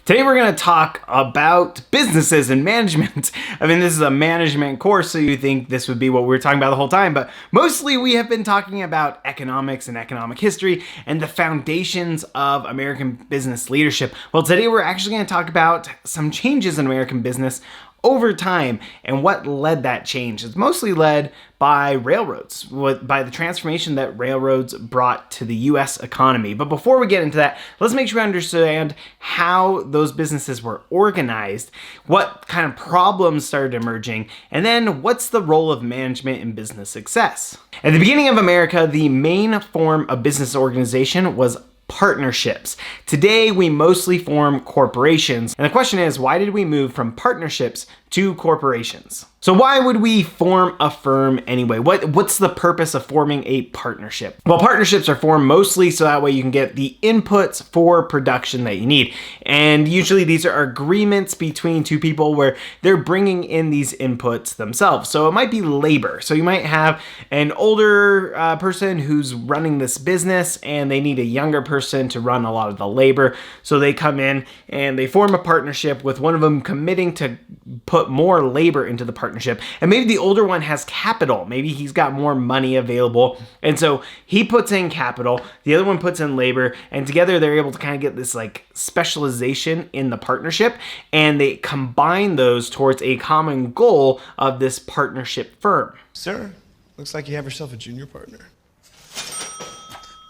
Today we're going to talk about businesses and management. I mean, this is a management course, so you think this would be what we were talking about the whole time, but mostly we have been talking about economics and economic history and the foundations of American business leadership. Well, today we're actually going to talk about some changes in American business over time and what led that change. It's mostly led by railroads, by the transformation that railroads brought to the US economy. But before we get into that, let's make sure we understand how those businesses were organized, what kind of problems started emerging, and then what's the role of management in business success. At the beginning of America, the main form of business organization was partnerships. Today, we mostly form corporations. And the question is, why did we move from partnerships to corporations? So why would we form a firm anyway? What's the purpose of forming a partnership? Well, partnerships are formed mostly so that way you can get the inputs for production that you need. And usually these are agreements between two people where they're bringing in these inputs themselves. So it might be labor. So you might have an older person who's running this business and they need a younger person to run a lot of the labor. So they come in and they form a partnership with one of them committing to put more labor into the partnership. And maybe the older one has capital. Maybe he's got more money available. And so he puts in capital, the other one puts in labor, and together they're able to kind of get this like specialization in the partnership, and they combine those towards a common goal of this partnership firm. Sir, looks like you have yourself a junior partner.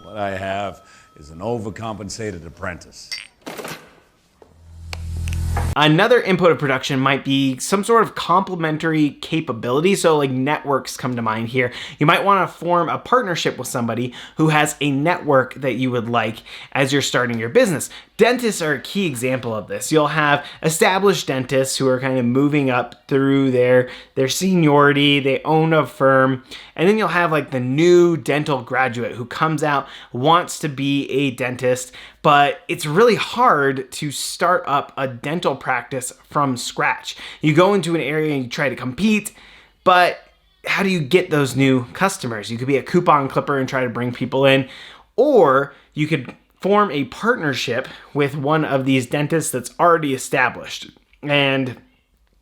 What I have is an overcompensated apprentice. Another input of production might be some sort of complementary capability. So like networks come to mind here. You might want to form a partnership with somebody who has a network that you would like as you're starting your business. Dentists are a key example of this. You'll have established dentists who are kind of moving up through their seniority, they own a firm, and then you'll have like the new dental graduate who comes out, wants to be a dentist, but it's really hard to start up a dental practice from scratch. You go into an area and you try to compete, but how do you get those new customers? You could be a coupon clipper and try to bring people in, or you could form a partnership with one of these dentists that's already established. And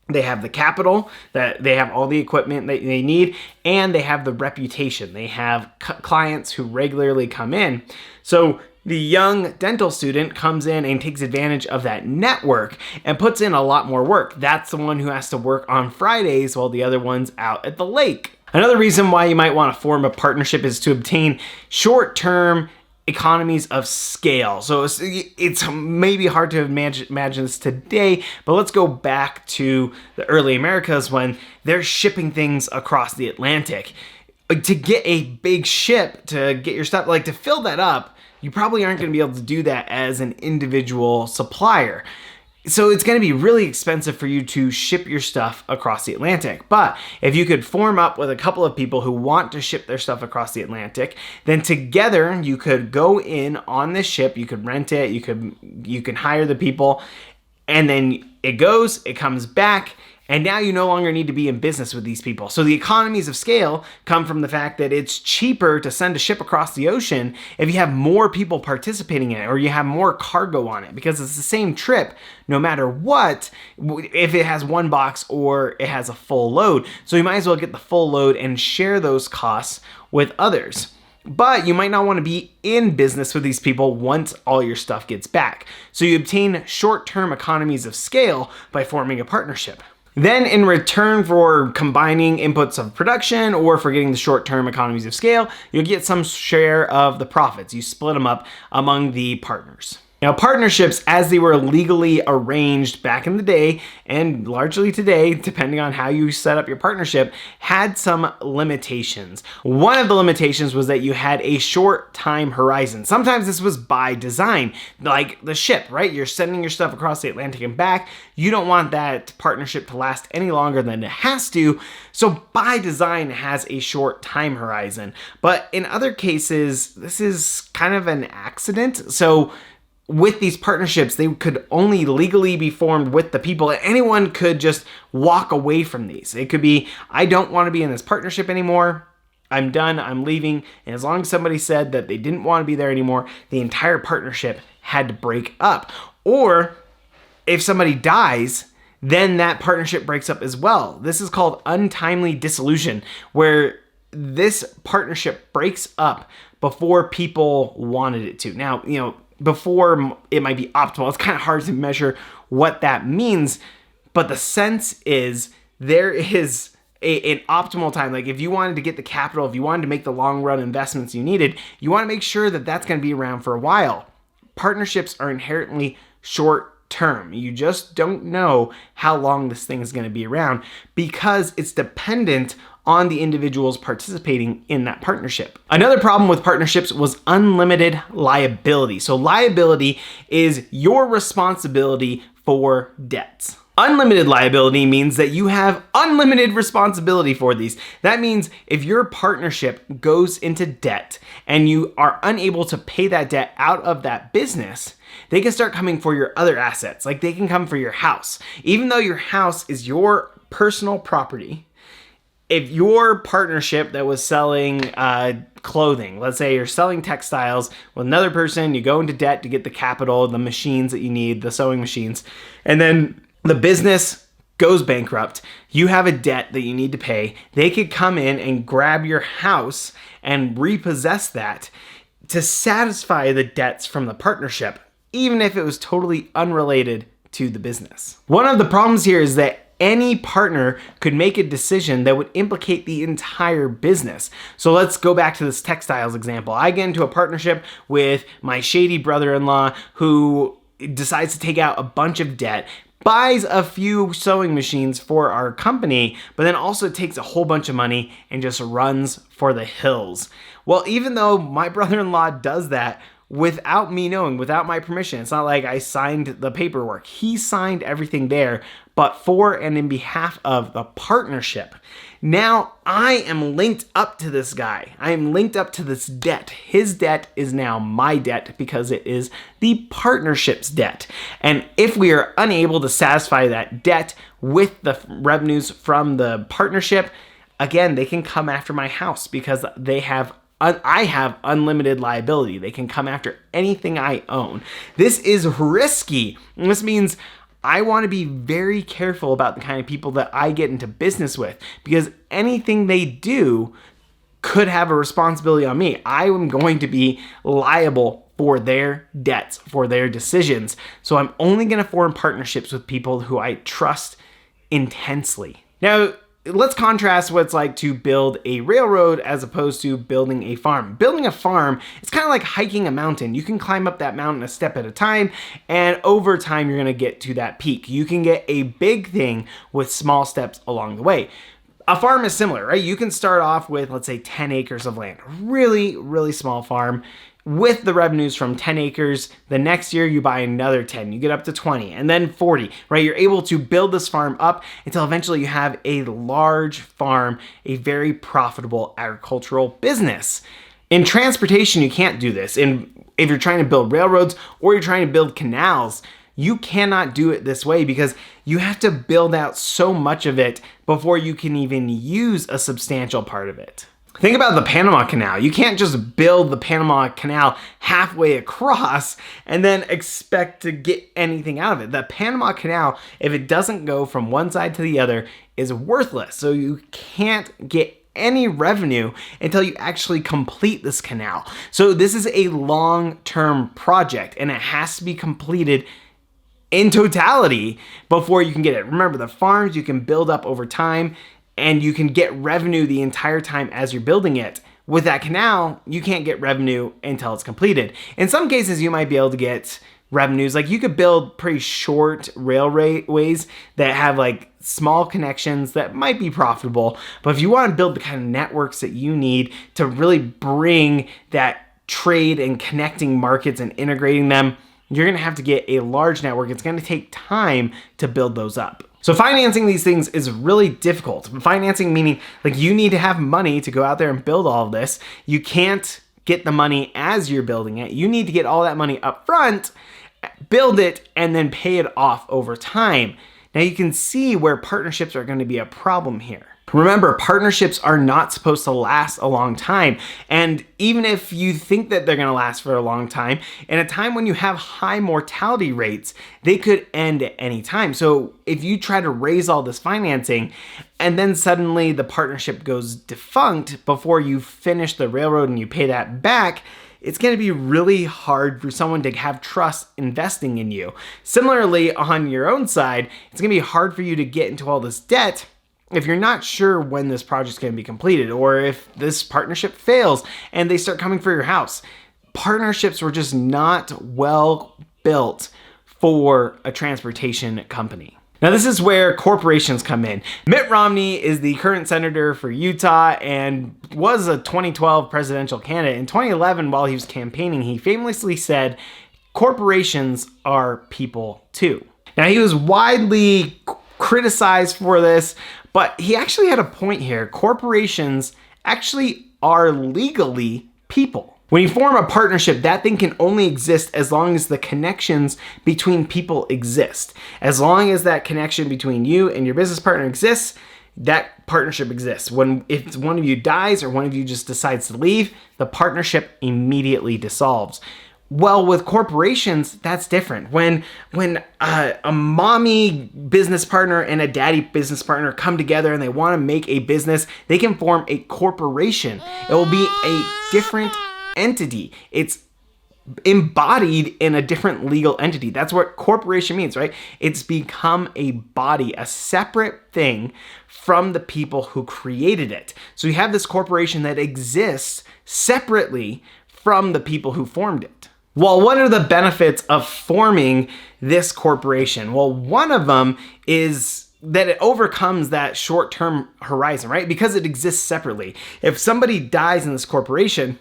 they have the capital, that they have all the equipment that they need, and they have the reputation. They have clients who regularly come in. So the young dental student comes in and takes advantage of that network and puts in a lot more work. That's the one who has to work on Fridays while the other one's out at the lake. Another reason why you might want to form a partnership is to obtain short-term economies of scale. So it's maybe hard to imagine this today, but let's go back to the early Americas when they're shipping things across the Atlantic. To get a big ship, to get your stuff, like to fill that up, you probably aren't going to be able to do that as an individual supplier. So it's going to be really expensive for you to ship your stuff across the Atlantic. But if you could form up with a couple of people who want to ship their stuff across the Atlantic, then together you could go in on this ship, you could rent it, you can hire the people, and then it comes back, and now you no longer need to be in business with these people. So the economies of scale come from the fact that it's cheaper to send a ship across the ocean if you have more people participating in it, or you have more cargo on it, because it's the same trip no matter what, if it has one box or it has a full load. So you might as well get the full load and share those costs with others. But you might not want to be in business with these people once all your stuff gets back. So you obtain short-term economies of scale by forming a partnership. Then in return for combining inputs of production or for getting the short-term economies of scale, you'll get some share of the profits. You split them up among the partners. Now, partnerships, as they were legally arranged back in the day, and largely today, depending on how you set up your partnership, had some limitations. One of the limitations was that you had a short time horizon. Sometimes this was by design, like the ship, right? You're sending your stuff across the Atlantic and back. You don't want that partnership to last any longer than it has to. So by design, it has a short time horizon. But in other cases, this is kind of an accident. So with these partnerships, they could only legally be formed with the people. Anyone could just walk away from these. It could be, I don't want to be in this partnership anymore. I'm done. I'm leaving. And as long as somebody said that they didn't want to be there anymore, the entire partnership had to break up. Or if somebody dies, then that partnership breaks up as well. This is called untimely dissolution, where this partnership breaks up before people wanted it to. Now, before it might be optimal, it's kind of hard to measure what that means, but the sense is there is an optimal time. Like if you wanted to get the capital, if you wanted to make the long run investments you needed, you want to make sure that that's going to be around for a while. Partnerships are inherently short term. You just don't know how long this thing is going to be around because it's dependent on the individuals participating in that partnership. Another problem with partnerships was unlimited liability. So liability is your responsibility for debts. Unlimited liability means that you have unlimited responsibility for these. That means if your partnership goes into debt and you are unable to pay that debt out of that business, they can start coming for your other assets. Like they can come for your house. Even though your house is your personal property, if your partnership that was selling clothing, let's say you're selling textiles with another person, you go into debt to get the capital, the machines that you need, the sewing machines, and then the business goes bankrupt, you have a debt that you need to pay, they could come in and grab your house and repossess that to satisfy the debts from the partnership, even if it was totally unrelated to the business. One of the problems here is that any partner could make a decision that would implicate the entire business. So let's go back to this textiles example. I get into a partnership with my shady brother-in-law who decides to take out a bunch of debt, buys a few sewing machines for our company, but then also takes a whole bunch of money and just runs for the hills. Well, even though my brother-in-law does that without me knowing, without my permission, it's not like I signed the paperwork. He signed everything there, but for and in behalf of the partnership. Now I am linked up to this guy. I am linked up to this debt. His debt is now my debt because it is the partnership's debt. And if we are unable to satisfy that debt with the revenues from the partnership, again, they can come after my house because I have unlimited liability. They can come after anything I own. This is risky. And this means I want to be very careful about the kind of people that I get into business with because anything they do could have a responsibility on me. I am going to be liable for their debts, for their decisions. So I'm only going to form partnerships with people who I trust intensely. Now, let's contrast what it's like to build a railroad as opposed to building a farm. Building a farm, it's kind of like hiking a mountain. You can climb up that mountain a step at a time, and over time, you're gonna get to that peak. You can get a big thing with small steps along the way. A farm is similar, right? You can start off with, let's say, 10 acres of land. Really, really small farm. With the revenues from 10 acres, the next year you buy another 10, you get up to 20, and then 40, right? You're able to build this farm up until eventually you have a large farm, a very profitable agricultural business. In transportation, you can't do this. And if you're trying to build railroads or you're trying to build canals, you cannot do it this way because you have to build out so much of it before you can even use a substantial part of it. Think about the Panama Canal. You can't just build the Panama Canal halfway across and then expect to get anything out of it. The Panama Canal, if it doesn't go from one side to the other, is worthless. So you can't get any revenue until you actually complete this canal. So this is a long-term project and it has to be completed in totality before you can get it. Remember, the farms you can build up over time and you can get revenue the entire time as you're building it. With that canal, you can't get revenue until it's completed. In some cases, you might be able to get revenues. Like you could build pretty short railways that have like small connections that might be profitable. But if you want to build the kind of networks that you need to really bring that trade and connecting markets and integrating them, you're going to have to get a large network. It's going to take time to build those up. So financing these things is really difficult. Financing meaning like you need to have money to go out there and build all of this. You can't get the money as you're building it. You need to get all that money up front, build it, and then pay it off over time. Now you can see where partnerships are going to be a problem here. Remember, partnerships are not supposed to last a long time. And even if you think that they're going to last for a long time, in a time when you have high mortality rates, they could end at any time. So if you try to raise all this financing and then suddenly the partnership goes defunct before you finish the railroad and you pay that back, it's going to be really hard for someone to have trust investing in you. Similarly, on your own side, it's going to be hard for you to get into all this debt if you're not sure when this project's going to be completed, or if this partnership fails and they start coming for your house. Partnerships were just not well built for a transportation company. Now, this is where corporations come in. Mitt Romney is the current senator for Utah and was a 2012 presidential candidate. In 2011, while he was campaigning, he famously said, "Corporations are people too." Now, he was widely criticized for this, but he actually had a point here. Corporations actually are legally people. When you form a partnership, that thing can only exist as long as the connections between people exist. As long as that connection between you and your business partner exists, that partnership exists. If one of you dies or one of you just decides to leave, the partnership immediately dissolves. Well, with corporations, that's different. When a mommy business partner and a daddy business partner come together and they want to make a business, they can form a corporation. It will be a different entity. It's embodied in a different legal entity. That's what corporation means, right? It's become a body, a separate thing from the people who created it. So you have this corporation that exists separately from the people who formed it. Well, what are the benefits of forming this corporation? Well, one of them is that it overcomes that short-term horizon, right? Because it exists separately. If somebody dies in this corporation,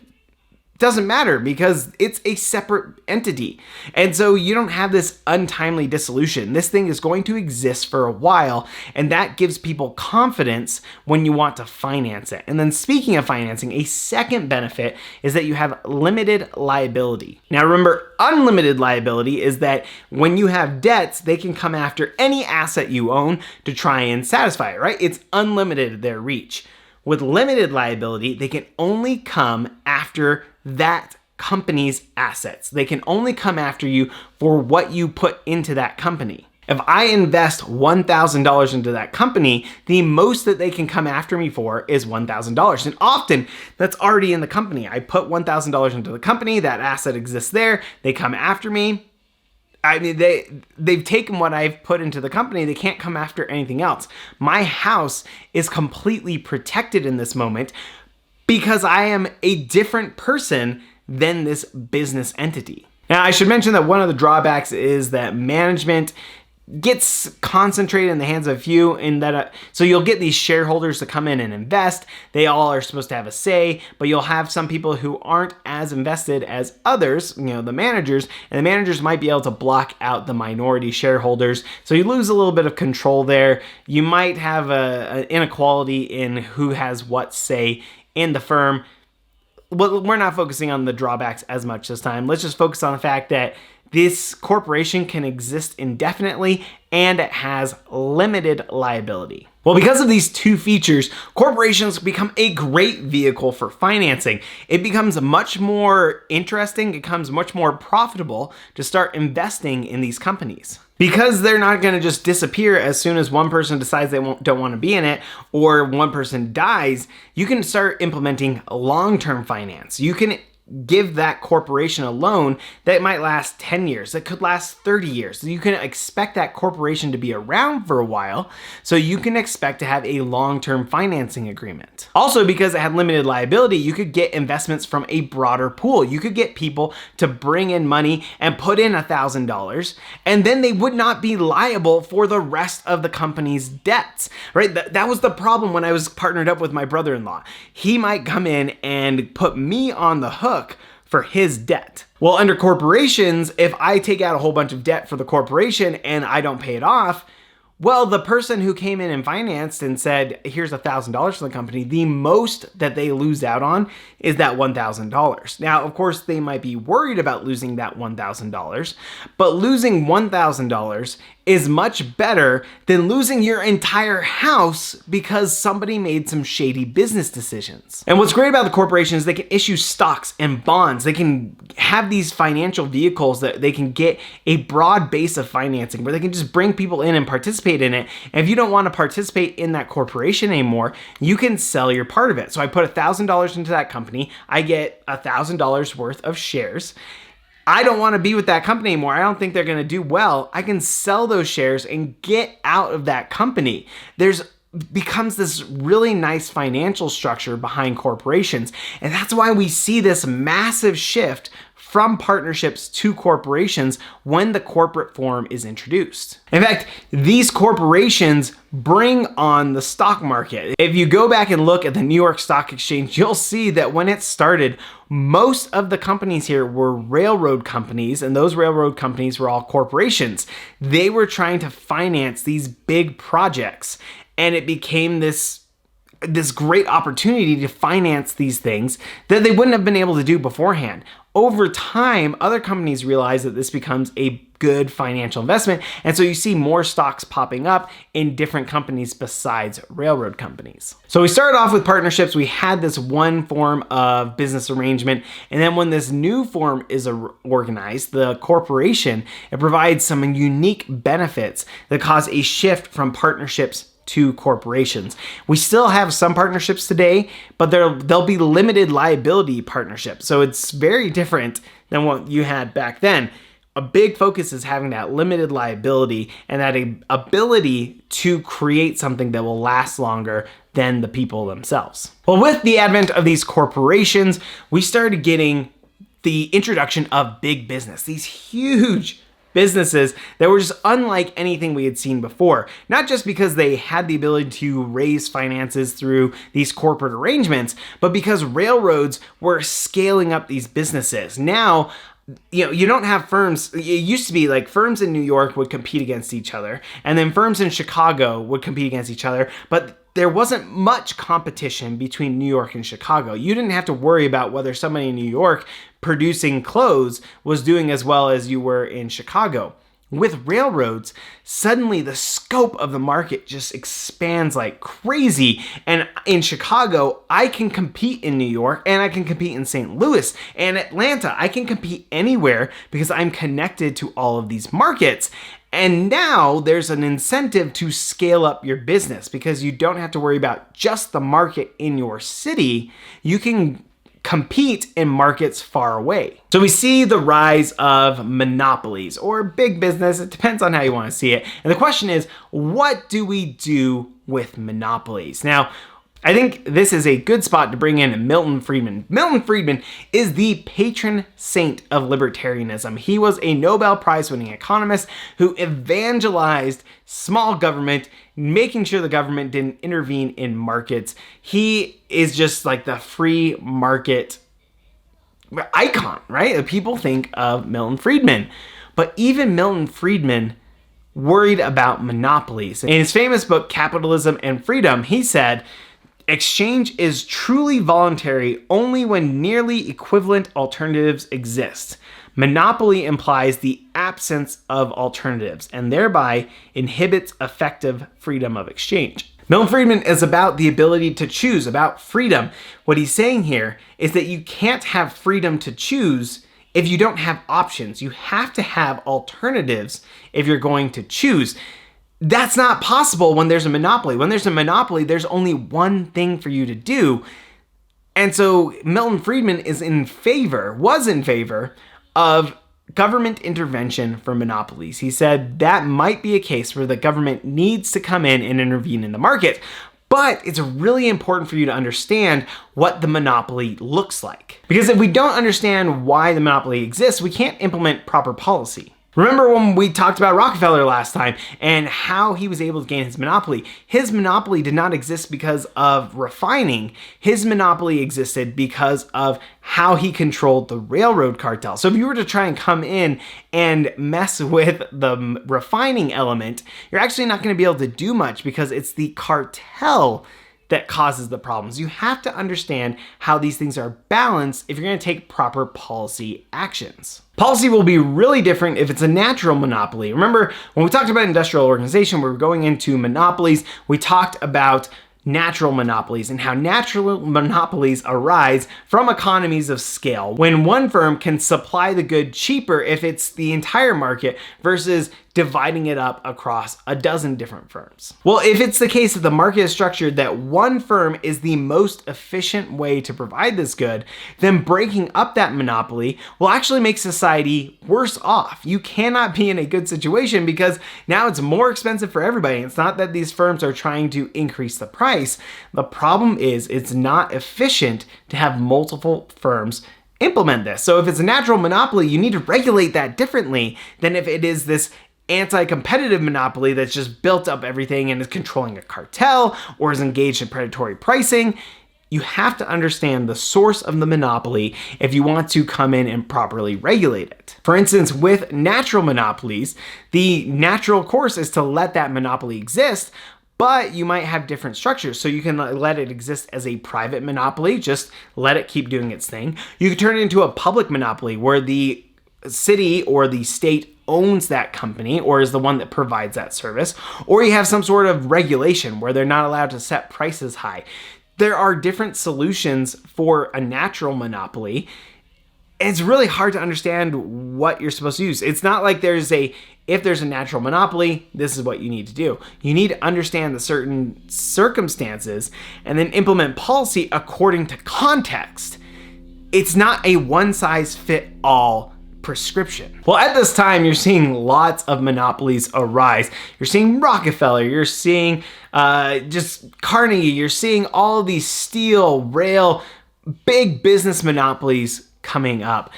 doesn't matter because it's a separate entity. And so you don't have this untimely dissolution. This thing is going to exist for a while, and that gives people confidence when you want to finance it. And then speaking of financing, a second benefit is that you have limited liability. Now remember, unlimited liability is that when you have debts, they can come after any asset you own to try and satisfy it, right? It's unlimited their reach. With limited liability, they can only come after that company's assets. They can only come after you for what you put into that company. If I invest $1,000 into that company, the most that they can come after me for is $1,000. And often that's already in the company. I put $1,000 into the company, that asset exists there, they come after me. I mean, they've taken what I've put into the company. They can't come after anything else. My house is completely protected in this moment because I am a different person than this business entity. Now, I should mention that one of the drawbacks is that management gets concentrated in the hands of a few, in that so you'll get these shareholders to come in and invest. They all are supposed to have a say, but you'll have some people who aren't as invested as others, the managers, and the managers might be able to block out the minority shareholders. So you lose a little bit of control there. You might have an inequality in who has what say in the firm. Well, we're not focusing on the drawbacks as much this time. Let's just focus on the fact that this corporation can exist indefinitely and it has limited liability. Well, because of these two features, corporations become a great vehicle for financing. It becomes much more interesting, it becomes much more profitable to start investing in these companies. Because they're not going to just disappear as soon as one person decides they don't want to be in it or one person dies, you can start implementing long-term finance. You can give that corporation a loan that might last 10 years, that could last 30 years. So you can expect that corporation to be around for a while, so you can expect to have a long-term financing agreement. Also, because it had limited liability, you could get investments from a broader pool. You could get people to bring in money and put in $1,000, and then they would not be liable for the rest of the company's debts, right? That was the problem when I was partnered up with my brother-in-law. He might come in and put me on the hook for his debt. Well, under corporations, if I take out a whole bunch of debt for the corporation and I don't pay it off, well, the person who came in and financed and said, here's $1,000 for the company, the most that they lose out on is that $1,000. Now, of course, they might be worried about losing that $1,000, but losing $1,000 is much better than losing your entire house because somebody made some shady business decisions. And what's great about the corporation is they can issue stocks and bonds. They can have these financial vehicles that they can get a broad base of financing where they can just bring people in and participate in it. And if you don't want to participate in that corporation anymore, you can sell your part of it. So I put $1,000 into that company. I get $1,000 worth of shares. I don't want to be with that company anymore. I don't think they're going to do well. I can sell those shares and get out of that company. Becomes this really nice financial structure behind corporations. And that's why we see this massive shift from partnerships to corporations when the corporate form is introduced. In fact, these corporations bring on the stock market. If you go back and look at the New York Stock Exchange, you'll see that when it started, most of the companies here were railroad companies, and those railroad companies were all corporations. They were trying to finance these big projects, and it became this great opportunity to finance these things that they wouldn't have been able to do beforehand. Over time, other companies realize that this becomes a good financial investment, and so you see more stocks popping up in different companies besides railroad companies. So we started off with partnerships. We had this one form of business arrangement, and then when this new form is organized, the corporation, it provides some unique benefits that cause a shift from partnerships to corporations. We still have some partnerships today, but they'll be limited liability partnerships. So it's very different than what you had back then. A big focus is having that limited liability and that ability to create something that will last longer than the people themselves. Well, with the advent of these corporations, we started getting the introduction of big business, these huge businesses that were just unlike anything we had seen before. Not just because they had the ability to raise finances through these corporate arrangements, but because railroads were scaling up these businesses. Now, you don't have firms. It used to be like firms in New York would compete against each other, and then firms in Chicago would compete against each other, but there wasn't much competition between New York and Chicago. You didn't have to worry about whether somebody in New York producing clothes was doing as well as you were in Chicago. With railroads, suddenly the scope of the market just expands like crazy. And in Chicago, I can compete in New York, and I can compete in St. Louis and Atlanta. I can compete anywhere because I'm connected to all of these markets. And now there's an incentive to scale up your business because you don't have to worry about just the market in your city. You can compete in markets far away. So we see the rise of monopolies or big business. It depends on how you want to see it. And the question is, what do we do with monopolies? Now, I think this is a good spot to bring in Milton Friedman. Milton Friedman is the patron saint of libertarianism. He was a Nobel Prize winning economist who evangelized small government, making sure the government didn't intervene in markets. He is just like the free market icon, right? People think of Milton Friedman. But even Milton Friedman worried about monopolies. In his famous book, Capitalism and Freedom, he said, "Exchange is truly voluntary only when nearly equivalent alternatives exist. Monopoly implies the absence of alternatives and thereby inhibits effective freedom of exchange." Milton Friedman is about the ability to choose, about freedom. What he's saying here is that you can't have freedom to choose if you don't have options. You have to have alternatives if you're going to choose. That's not possible when there's a monopoly. When there's a monopoly, there's only one thing for you to do. And so Milton Friedman was in favor of government intervention for monopolies. He said that might be a case where the government needs to come in and intervene in the market. But it's really important for you to understand what the monopoly looks like. Because if we don't understand why the monopoly exists, we can't implement proper policy. Remember when we talked about Rockefeller last time and how he was able to gain his monopoly? His monopoly did not exist because of refining. His monopoly existed because of how he controlled the railroad cartel. So if you were to try and come in and mess with the refining element, you're actually not going to be able to do much because it's the cartel that causes the problems. You have to understand how these things are balanced if you're going to take proper policy actions. Policy will be really different if it's a natural monopoly. Remember, when we talked about industrial organization, we were going into monopolies, we talked about natural monopolies and how natural monopolies arise from economies of scale when one firm can supply the good cheaper if it's the entire market versus dividing it up across a dozen different firms. Well, if it's the case that the market is structured that one firm is the most efficient way to provide this good, then breaking up that monopoly will actually make society worse off. You cannot be in a good situation because now it's more expensive for everybody. It's not that these firms are trying to increase the price. The problem is it's not efficient to have multiple firms implement this. So if it's a natural monopoly, you need to regulate that differently than if it is this anti-competitive monopoly that's just built up everything and is controlling a cartel or is engaged in predatory pricing. You have to understand the source of the monopoly if you want to come in and properly regulate it. For instance, with natural monopolies, the natural course is to let that monopoly exist, but you might have different structures. So you can let it exist as a private monopoly, just let it keep doing its thing. You can turn it into a public monopoly where the city or the state owns that company or is the one that provides that service, or you have some sort of regulation where they're not allowed to set prices high. There are different solutions for a natural monopoly. It's really hard to understand what you're supposed to use. It's not like if there's a natural monopoly, this is what you need to do. You need to understand the certain circumstances and then implement policy according to context. It's not a one-size-fits-all prescription. Well, at this time, you're seeing lots of monopolies arise. You're seeing Rockefeller, you're seeing just Carnegie, you're seeing all of these steel, rail, big business monopolies coming up.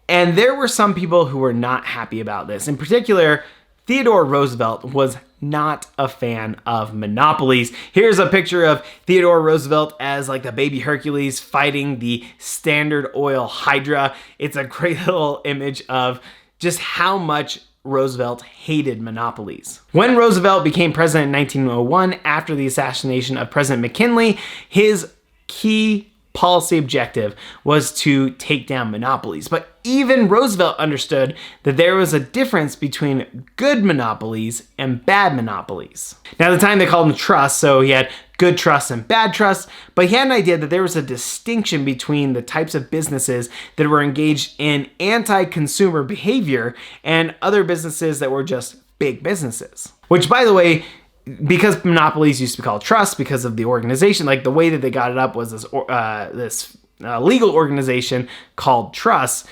And there were some people who were not happy about this. In particular, Theodore Roosevelt was not a fan of monopolies. Here's a picture of Theodore Roosevelt as like the baby Hercules fighting the Standard Oil Hydra. It's a great little image of just how much Roosevelt hated monopolies. When Roosevelt became president in 1901, after the assassination of President McKinley, his key policy objective was to take down monopolies. But even Roosevelt understood that there was a difference between good monopolies and bad monopolies. Now, at the time they called them trusts, so he had good trusts and bad trusts, but he had an idea that there was a distinction between the types of businesses that were engaged in anti-consumer behavior and other businesses that were just big businesses. Which, by the way, because monopolies used to be called trusts because of the organization, like the way that they got it up was this legal organization called trusts.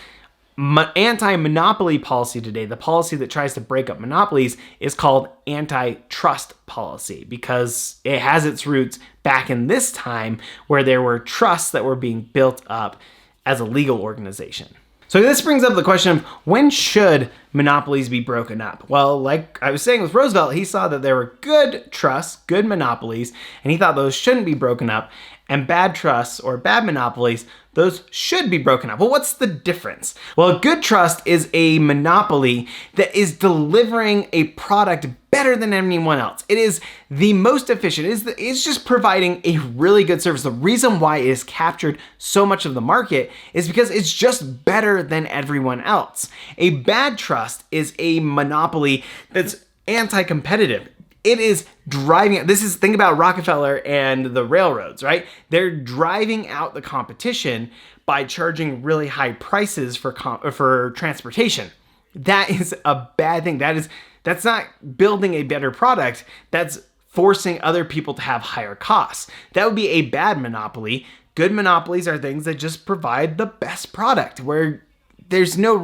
Anti-monopoly policy today, the policy that tries to break up monopolies, is called antitrust policy because it has its roots back in this time where there were trusts that were being built up as a legal organization. So this brings up the question of when should monopolies be broken up? Well, like I was saying with Roosevelt, he saw that there were good trusts, good monopolies, and he thought those shouldn't be broken up, and bad trusts or bad monopolies, those should be broken up. Well, what's the difference? Well, a good trust is a monopoly that is delivering a product better than anyone else. It is the most efficient. It's just providing a really good service. The reason why it has captured so much of the market is because it's just better than everyone else. A bad trust is a monopoly that's anti-competitive. It is driving, think about Rockefeller and the railroads, right? They're driving out the competition by charging really high prices for transportation. That is a bad thing. That's not building a better product. That's forcing other people to have higher costs. That would be a bad monopoly. Good monopolies are things that just provide the best product where there's no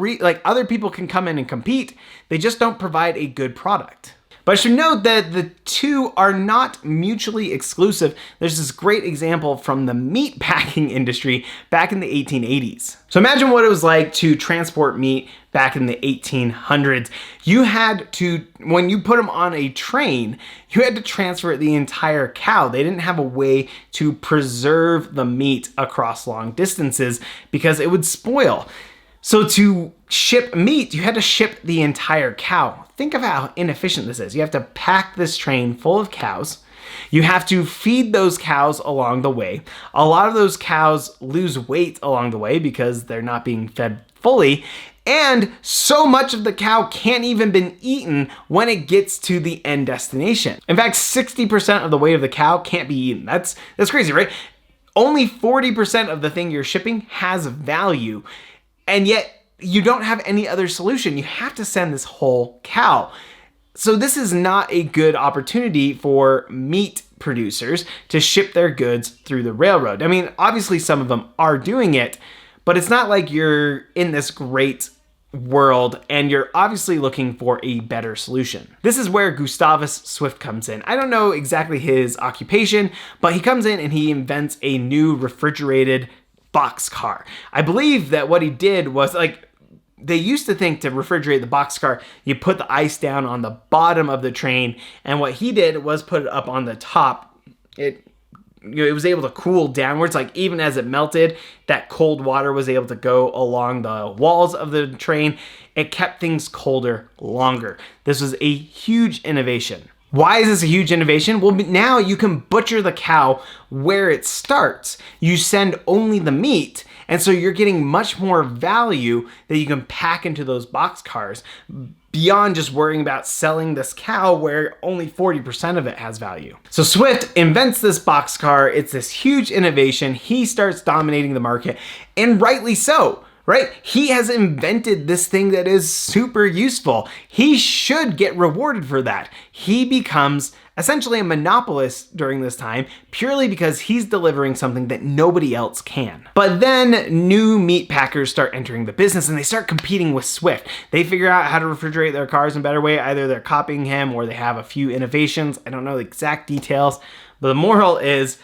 other people can come in and compete. They just don't provide a good product. But I should note that the two are not mutually exclusive. There's this great example from the meat packing industry back in the 1880s. So imagine what it was like to transport meat back in the 1800s. You had to, when you put them on a train, you had to transfer the entire cow. They didn't have a way to preserve the meat across long distances because it would spoil. So to ship meat, you had to ship the entire cow. Think of how inefficient this is. You have to pack this train full of cows. You have to feed those cows along the way. A lot of those cows lose weight along the way because they're not being fed fully. And so much of the cow can't even been eaten when it gets to the end destination. In fact, 60% of the weight of the cow can't be eaten. That's crazy, right? Only 40% of the thing you're shipping has value, and yet you don't have any other solution. You have to send this whole cow. So this is not a good opportunity for meat producers to ship their goods through the railroad. I mean, obviously some of them are doing it, but it's not like you're in this great world and you're obviously looking for a better solution. This is where Gustavus Swift comes in. I don't know exactly his occupation, but he comes in and he invents a new refrigerated boxcar. I believe that what he did was, like, they used to think to refrigerate the boxcar, you put the ice down on the bottom of the train, and what he did was put it up on the top. It was able to cool downwards, like even as it melted, that cold water was able to go along the walls of the train. It kept things colder longer. This was a huge innovation. Why is this a huge innovation? Well, now you can butcher the cow where it starts. You send only the meat, and so you're getting much more value that you can pack into those boxcars beyond just worrying about selling this cow where only 40% of it has value. So Swift invents this boxcar. It's this huge innovation. He starts dominating the market, and rightly so. Right? He has invented this thing that is super useful. He should get rewarded for that. He becomes essentially a monopolist during this time purely because he's delivering something that nobody else can. But then new meat packers start entering the business and they start competing with Swift. They figure out how to refrigerate their cars in a better way. Either they're copying him or they have a few innovations. I don't know the exact details, but the moral is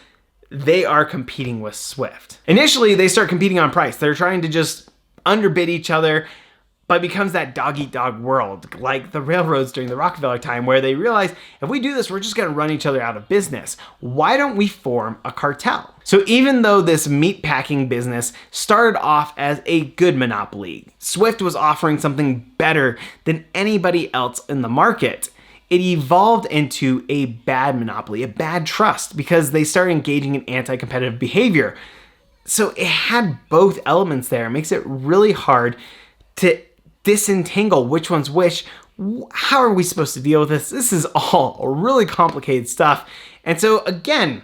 they are competing with Swift. Initially, they start competing on price. They're trying to just underbid each other, but it becomes that dog-eat-dog world, like the railroads during the Rockefeller time, where they realize if we do this, we're just going to run each other out of business. Why don't we form a cartel? So even though this meatpacking business started off as a good monopoly, Swift was offering something better than anybody else in the market. It evolved into a bad monopoly, a bad trust, because they started engaging in anti-competitive behavior. So it had both elements there. It makes it really hard to disentangle which one's which. How are we supposed to deal with this? This is all really complicated stuff. And so again,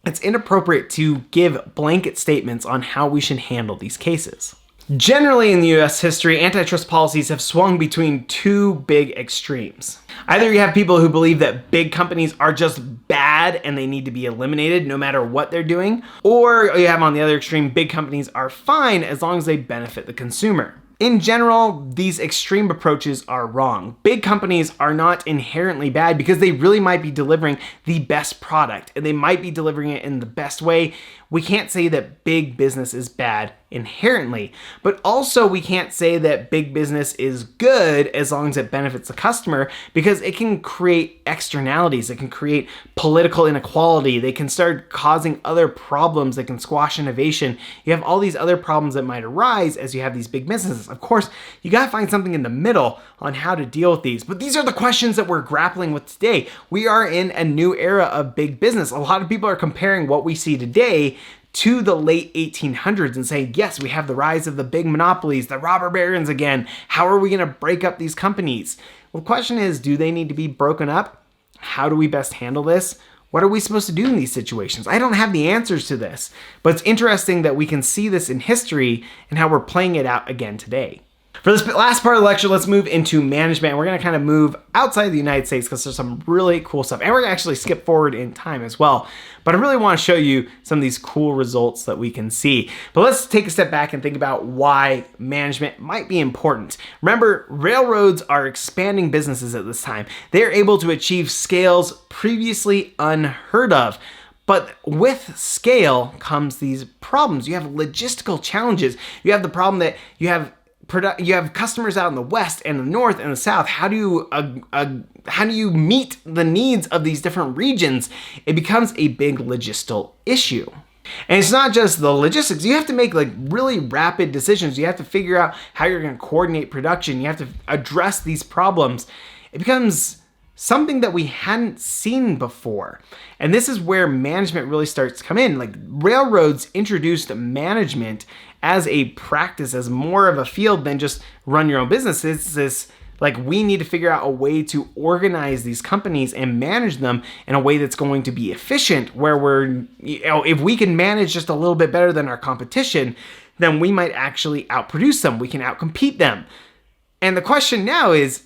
it's inappropriate to give blanket statements on how we should handle these cases. Generally in the US history, antitrust policies have swung between two big extremes. Either you have people who believe that big companies are just bad and they need to be eliminated no matter what they're doing, or you have on the other extreme, big companies are fine as long as they benefit the consumer. In general, these extreme approaches are wrong. Big companies are not inherently bad because they really might be delivering the best product and they might be delivering it in the best way. We can't say that big business is bad inherently, but also we can't say that big business is good as long as it benefits the customer, because it can create externalities. It can create political inequality. They can start causing other problems that can squash innovation. You have all these other problems that might arise as you have these big businesses. Of course, you gotta find something in the middle on how to deal with these, but these are the questions that we're grappling with today. We are in a new era of big business. A lot of people are comparing what we see today to the late 1800s and saying, yes, we have the rise of the big monopolies, the robber barons again. How are we going to break up these companies? Well, the question is, do they need to be broken up? How do we best handle this? What are we supposed to do in these situations? I don't have the answers to this, but it's interesting that we can see this in history and how we're playing it out again today. For this last part of the lecture, let's move into management. We're going to kind of move outside the United States because there's some really cool stuff. And we're going to actually skip forward in time as well. But I really want to show you some of these cool results that we can see. But let's take a step back and think about why management might be important. Remember, railroads are expanding businesses at this time. They're able to achieve scales previously unheard of. But with scale comes these problems. You have logistical challenges. You have the problem that you have customers out in the West and the North and the South. How do you meet the needs of these different regions? It becomes a big logistical issue. And it's not just the logistics. You have to make like really rapid decisions. You have to figure out how you're going to coordinate production. You have to address these problems. It becomes something that we hadn't seen before. And this is where management really starts to come in. Like, railroads introduced management as a practice, as more of a field than just run your own business. It's this, like, we need to figure out a way to organize these companies and manage them in a way that's going to be efficient, where if we can manage just a little bit better than our competition, then we might actually outproduce them. We can outcompete them. And the question now is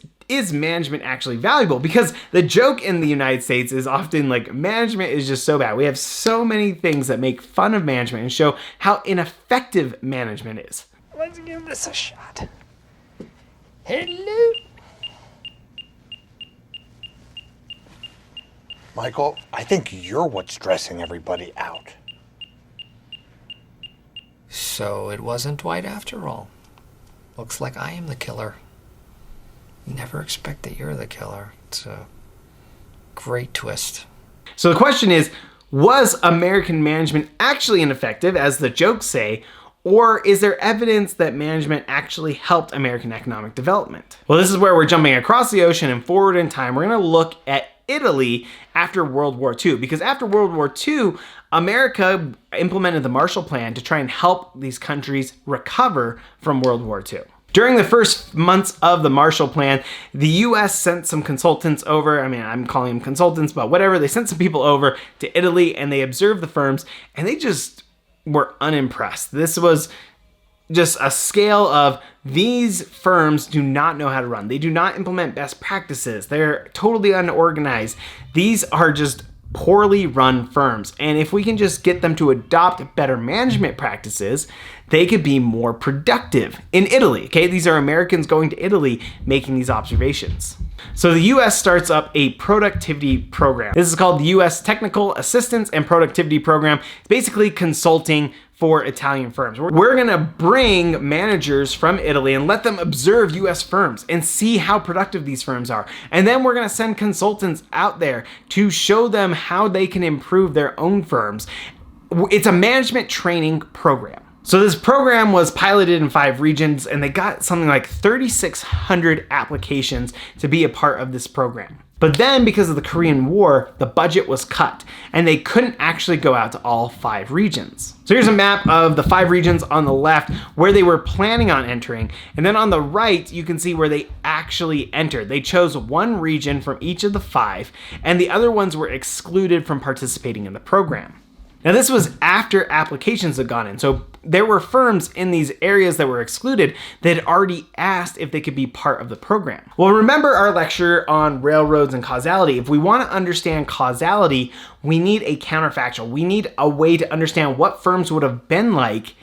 management actually valuable? Because the joke in the United States is often like, management is just so bad. We have so many things that make fun of management and show how ineffective management is. Let's give this a shot. Hello? Michael, I think you're what's stressing everybody out. So it wasn't Dwight after all. Looks like I am the killer. Never expect that you're the killer. It's a great twist. So the question is, was American management actually ineffective, as the jokes say, or is there evidence that management actually helped American economic development? Well, this is where we're jumping across the ocean and forward in time. We're going to look at Italy after World War II, because after World War II, America implemented the Marshall Plan to try and help these countries recover from World War II. During the first months of the Marshall Plan, the US sent some consultants over. I mean, I'm calling them consultants, but whatever. They sent some people over to Italy and they observed the firms, and they just were unimpressed. This was just a scale of, these firms do not know how to run. They do not implement best practices. They're totally unorganized. These are just poorly run firms. And if we can just get them to adopt better management practices, they could be more productive in Italy. Okay, these are Americans going to Italy making these observations. So the US starts up a productivity program. This is called the US Technical Assistance and Productivity Program. It's basically consulting for Italian firms. We're gonna bring managers from Italy and let them observe US firms and see how productive these firms are. And then we're gonna send consultants out there to show them how they can improve their own firms. It's a management training program. So this program was piloted in 5 regions, and they got something like 3,600 applications to be a part of this program. But then, because of the Korean War, the budget was cut, and they couldn't actually go out to all 5 regions. So here's a map of the 5 regions on the left where they were planning on entering, and then on the right, you can see where they actually entered. They chose one region from each of the 5, and the other ones were excluded from participating in the program. Now, this was after applications had gone in. So there were firms in these areas that were excluded that had already asked if they could be part of the program. Well, remember our lecture on railroads and causality. If we want to understand causality, we need a counterfactual. We need a way to understand what firms would have been like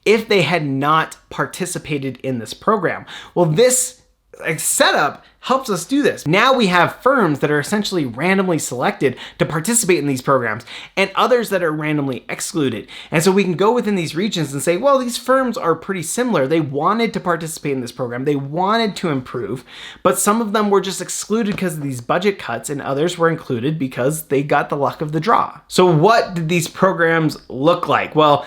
if they had not participated in this program. Well, this setup helps us do this. Now we have firms that are essentially randomly selected to participate in these programs, and others that are randomly excluded. And so we can go within these regions and say, well, these firms are pretty similar. They wanted to participate in this program. They wanted to improve, but some of them were just excluded because of these budget cuts, and others were included because they got the luck of the draw. So what did these programs look like? Well,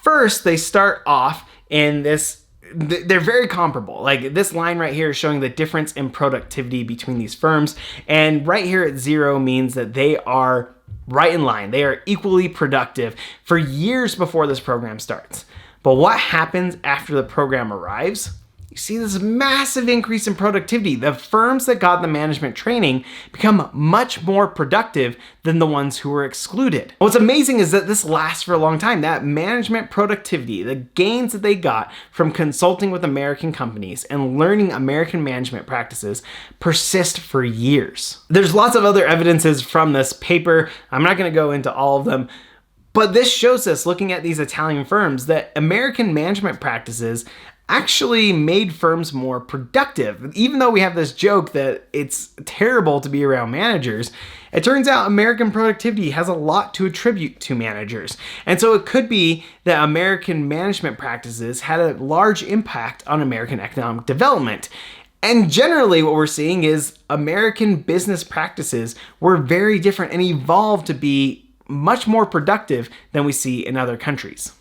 first they start off in this, they're very comparable. Like, this line right here is showing the difference in productivity between these firms. And right here at 0 means that they are right in line. They are equally productive for years before this program starts. But what happens after the program arrives? You see this massive increase in productivity. The firms that got the management training become much more productive than the ones who were excluded. What's amazing is that this lasts for a long time. That management productivity, the gains that they got from consulting with American companies and learning American management practices, persist for years. There's lots of other evidences from this paper. I'm not going to go into all of them. But this shows us, looking at these Italian firms, that American management practices actually made firms more productive. Even though we have this joke that it's terrible to be around managers, it turns out American productivity has a lot to attribute to managers. And so it could be that American management practices had a large impact on American economic development. And generally what we're seeing is American business practices were very different and evolved to be much more productive than we see in other countries.